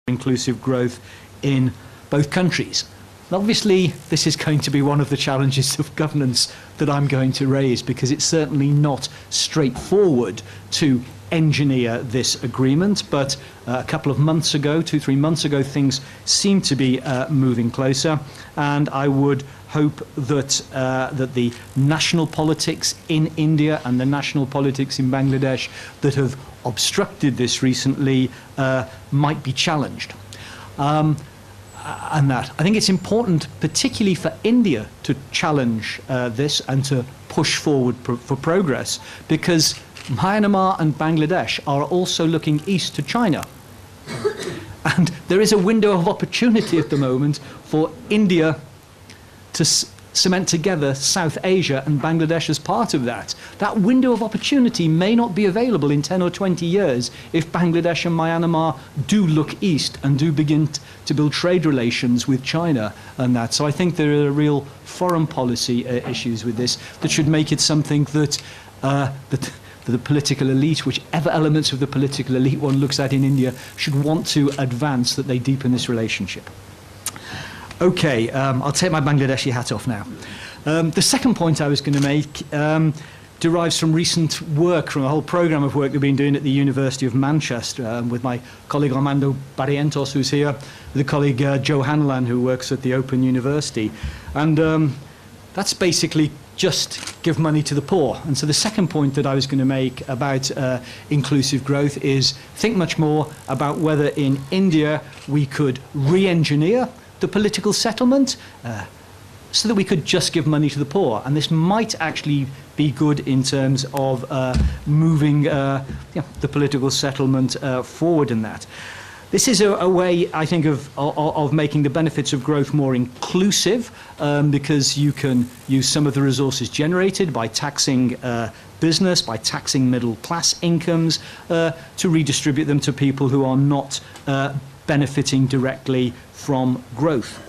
inclusive growth in both countries. And obviously, this is going to be one of the challenges of governance that I'm going to raise, because it's certainly not straightforward to engineer this agreement, but a couple of months ago, 2-3 months ago, things seem to be moving closer, and I would hope that that the national politics in India and the national politics in Bangladesh that have obstructed this recently might be challenged. And that I think it's important, particularly for India, to challenge this and to push forward for progress, because Myanmar and Bangladesh are also looking east to China. And there is a window of opportunity at the moment for India to cement together South Asia and Bangladesh as part of that. That window of opportunity may not be available in 10 or 20 years if Bangladesh and Myanmar do look east and do begin to build trade relations with China and that. So I think there are real foreign policy issues with this that should make it something that the political elite, whichever elements of the political elite one looks at in India, should want to advance, that they deepen this relationship. Okay, I'll take my Bangladeshi hat off now. The second point I was going to make derives from recent work, from a whole programme of work we've been doing at the University of Manchester with my colleague Armando Barrientos, who's here, with a colleague Joe Hanlan, who works at the Open University. And that's basically just give money to the poor. And so the second point that I was going to make about inclusive growth is think much more about whether in India we could re-engineer the political settlement so that we could just give money to the poor. And this might actually be good in terms of moving the political settlement forward in that. This is a way, I think, of making the benefits of growth more inclusive, because you can use some of the resources generated by taxing business, by taxing middle class incomes, to redistribute them to people who are not benefiting directly from growth.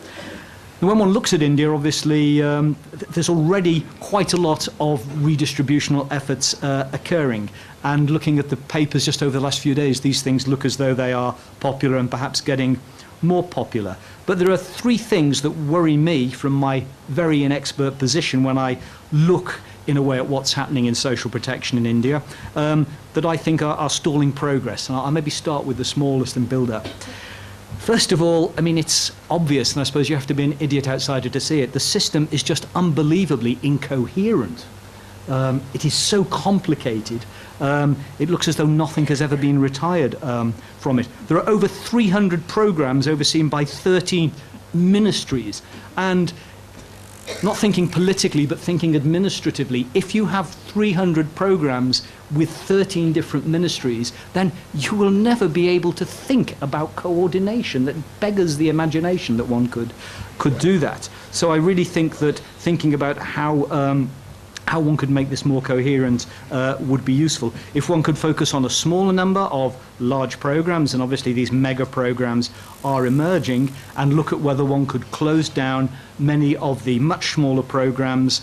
And when one looks at India, obviously, there's already quite a lot of redistributional efforts occurring. And looking at the papers just over the last few days, these things look as though they are popular and perhaps getting more popular. But there are three things that worry me from my very inexpert position when I look, in a way, at what's happening in social protection in India, that I think are stalling progress. And I'll maybe start with the smallest and build up. First of all, I mean, it's obvious, and I suppose you have to be an idiot outsider to see it, the system is just unbelievably incoherent. It is so complicated. It looks as though nothing has ever been retired from it. There are over 300 programs overseen by 13 ministries. And not thinking politically, but thinking administratively, if you have 300 programs with 13 different ministries, then you will never be able to think about coordination. That beggars the imagination that one could do that. So I really think that thinking about how one could make this more coherent would be useful. If one could focus on a smaller number of large programs, and obviously these mega programs are emerging, and look at whether one could close down many of the much smaller programs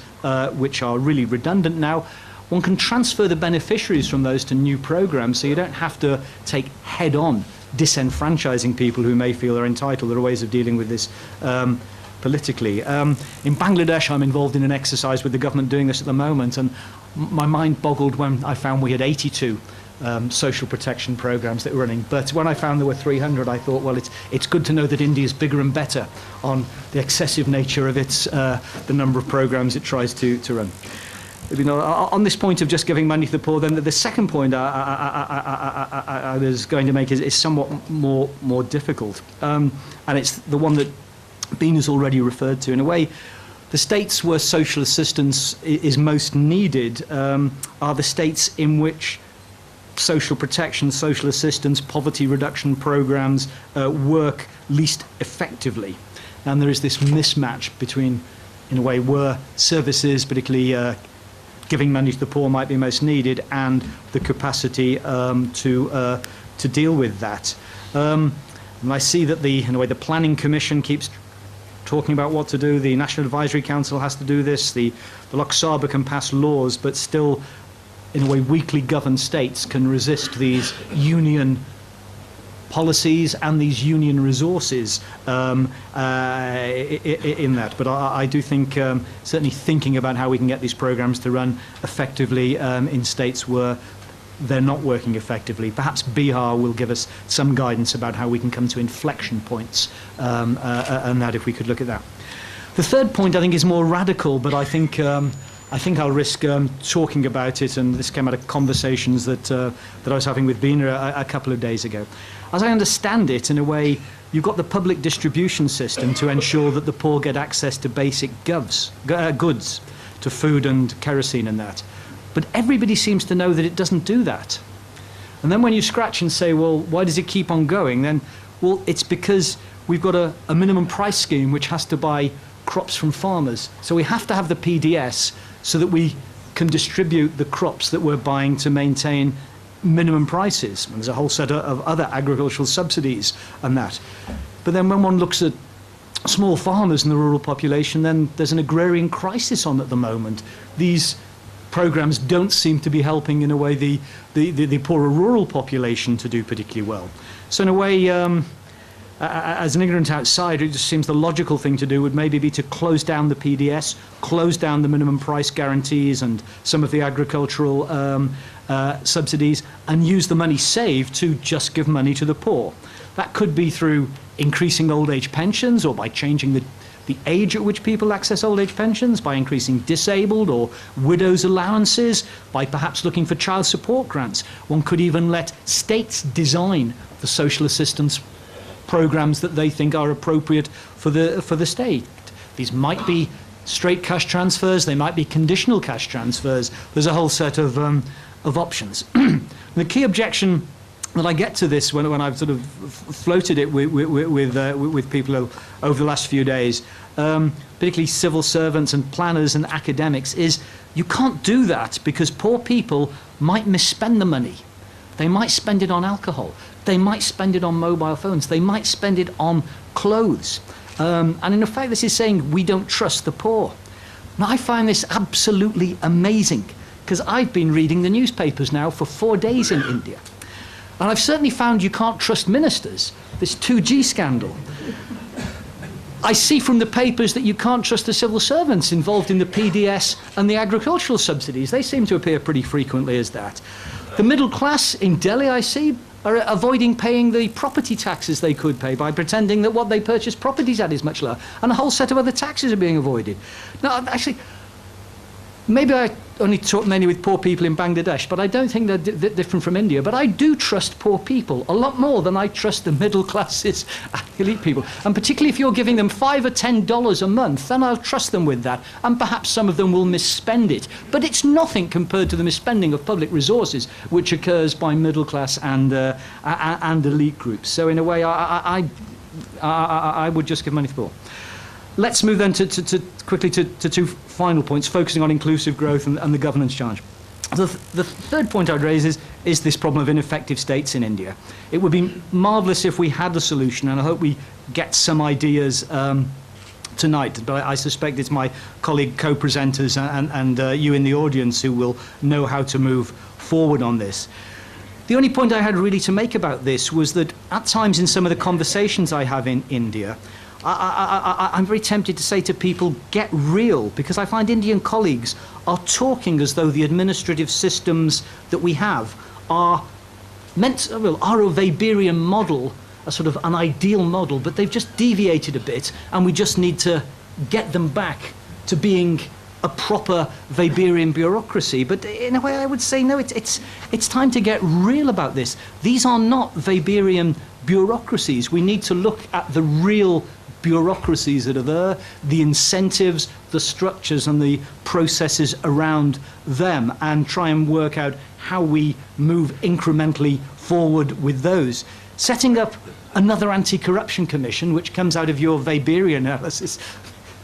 which are really redundant now, one can transfer the beneficiaries from those to new programs, so you don't have to take head-on disenfranchising people who may feel they're entitled. There are ways of dealing with this politically. In Bangladesh, I'm involved in an exercise with the government doing this at the moment, and my mind boggled when I found we had 82 social protection programs that were running. But when I found there were 300, I thought, well, it's good to know that India is bigger and better on the excessive nature of its the number of programs it tries to run. You know, on this point of just giving money to the poor, then the second point I was going to make is somewhat more difficult, and it's the one that Bean has already referred to. In a way, the states where social assistance is most needed are the states in which social protection, social assistance, poverty reduction programs work least effectively. And there is this mismatch between, in a way, where services, particularly giving money to the poor, might be most needed, and the capacity to deal with that. And I see that in a way, the Planning Commission keeps talking about what to do. The National Advisory Council has to do this. The Lok Sabha can pass laws, but still, in a way, weakly governed states can resist these union policies and these union resources in that. But I do think certainly thinking about how we can get these programs to run effectively in states where they're not working effectively. Perhaps Bihar will give us some guidance about how we can come to inflection points and that, if we could look at that. The third point I think is more radical, but I think I'll risk talking about it, and this came out of conversations that I was having with Bina a couple of days ago. As I understand it, in a way, you've got the public distribution system to ensure that the poor get access to basic goods, to food and kerosene and that. But everybody seems to know that it doesn't do that. And then when you scratch and say, well, why does it keep on going? Then, well, it's because we've got a minimum price scheme which has to buy crops from farmers. So we have to have the PDS so that we can distribute the crops that we're buying to maintain minimum prices. And there's a whole set of other agricultural subsidies and that. But then when one looks at small farmers in the rural population, then there's an agrarian crisis on at the moment. These programs don't seem to be helping, in a way, the poorer rural population to do particularly well. So in a way, as an ignorant outsider, it just seems the logical thing to do would maybe be to close down the PDS, close down the minimum price guarantees and some of the agricultural subsidies, and use the money saved to just give money to the poor. That could be through increasing old age pensions, or by changing the age at which people access old age pensions, by increasing disabled or widows' allowances, by perhaps looking for child support grants. One could even let states design the social assistance programs that they think are appropriate for the state. These might be straight cash transfers, they might be conditional cash transfers. There's a whole set of options. The key objection that I get to this when I've sort of floated it with people over the last few days, particularly civil servants and planners and academics, is you can't do that because poor people might misspend the money. They might spend it on alcohol. They might spend it on mobile phones. They might spend it on clothes. And in effect, this is saying we don't trust the poor. Now, I find this absolutely amazing because I've been reading the newspapers now for 4 days in India. And I've certainly found you can't trust ministers. This 2G scandal. I see from the papers that you can't trust the civil servants involved in the PDS and the agricultural subsidies. They seem to appear pretty frequently as that. The middle class in Delhi, I see, are avoiding paying the property taxes they could pay by pretending that what they purchase properties at is much lower. And a whole set of other taxes are being avoided. Now, actually, maybe I only talk mainly with poor people in Bangladesh, but I don't think they're different from India. But I do trust poor people a lot more than I trust the middle classes and elite people. And particularly if you're giving them $5 or $10 a month, then I'll trust them with that. And perhaps some of them will misspend it. But it's nothing compared to the misspending of public resources, which occurs by middle class and elite groups. So in a way, I would just give money to the poor. Let's move then to quickly to two final points, focusing on inclusive growth and the governance challenge. The third point I'd raise is this problem of ineffective states in India. It would be marvellous if we had a solution, and I hope we get some ideas tonight, but I suspect it's my colleague co-presenters and you in the audience who will know how to move forward on this. The only point I had really to make about this was that at times in some of the conversations I have in India, I'm very tempted to say to people, get real, because I find Indian colleagues are talking as though the administrative systems that we have are a Weberian model, a sort of an ideal model, but they've just deviated a bit, and we just need to get them back to being a proper Weberian bureaucracy. But in a way, I would say, no, it's time to get real about this. These are not Weberian bureaucracies. We need to look at the real bureaucracies that are there, the incentives, the structures and the processes around them, and try and work out how we move incrementally forward with those. Setting up another anti-corruption commission, which comes out of your Weberian analysis,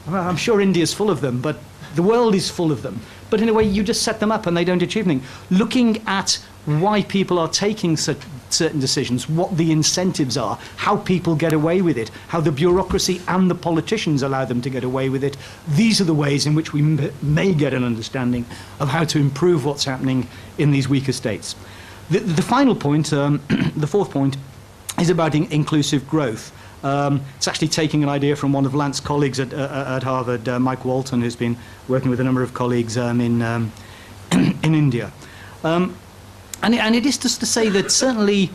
well, I'm sure India's full of them, but the world is full of them. But in a way, you just set them up and they don't achieve anything. Looking at why people are taking certain decisions, what the incentives are, how people get away with it, how the bureaucracy and the politicians allow them to get away with it. These are the ways in which we may get an understanding of how to improve what's happening in these weaker states. The final point, the fourth point, is about inclusive growth. It's actually taking an idea from one of Lance's colleagues at Harvard, Mike Walton, who's been working with a number of colleagues in India. And it is just to say that certainly,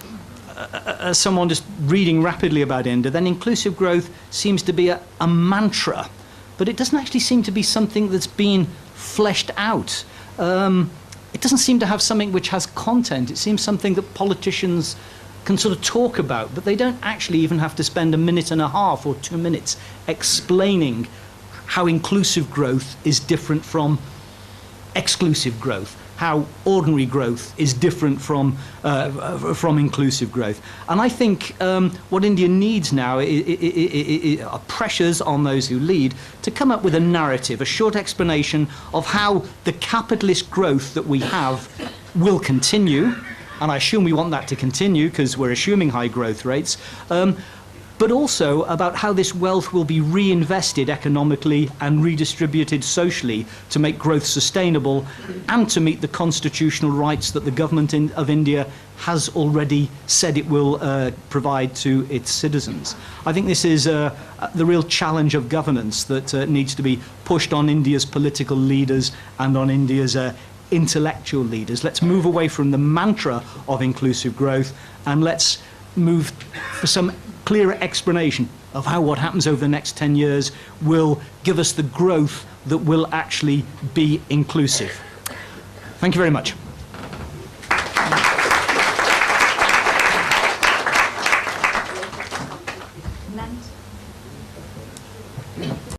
as someone just reading rapidly about India, then inclusive growth seems to be a mantra, but it doesn't actually seem to be something that's been fleshed out. It doesn't seem to have something which has content. It seems something that politicians can sort of talk about, but they don't actually even have to spend a minute and a half or 2 minutes explaining how inclusive growth is different from exclusive growth, how ordinary growth is different from inclusive growth. And I think what India needs now are pressures on those who lead to come up with a narrative, a short explanation of how the capitalist growth that we have will continue, and I assume we want that to continue because we're assuming high growth rates, but also about how this wealth will be reinvested economically and redistributed socially to make growth sustainable and to meet the constitutional rights that the government of India has already said it will provide to its citizens. I think this is the real challenge of governance that needs to be pushed on India's political leaders and on India's intellectual leaders. Let's move away from the mantra of inclusive growth and let's move for some clearer explanation of how what happens over the next 10 years will give us the growth that will actually be inclusive. Thank you very much.